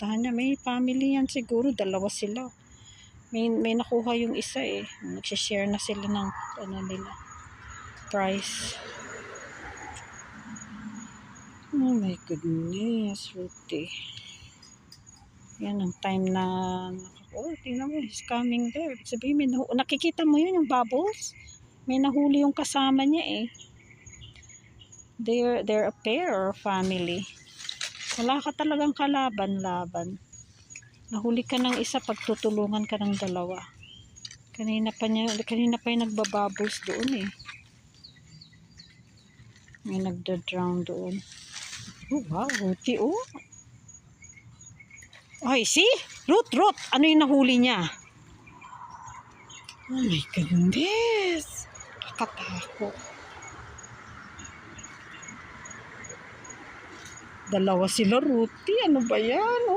Pupuntahan niya. May family yan siguro. Dalawa sila. May nakuha yung isa eh. Nagsishare na sila ng ano nila. Price. Oh my goodness. Ruthie. Yan ang time na oh, tingnan mo. He's coming there. Sabihin, nakikita mo yun yung bubbles? May nahuli yung kasama niya eh. They're a pair or family. Wala ka talagang kalaban-laban. Nahuli ka ng isa, pagtutulungan ka ng dalawa. Kanina pa yung nagbabubbles doon eh. May nagda-drown doon. Oh wow, Ruthie oh. Ay, see? Ruth, ano yung nahuli niya? Oh my goodness. Kakatakot. Dalawa sila, Ruthie. Ano ba yan? Oh.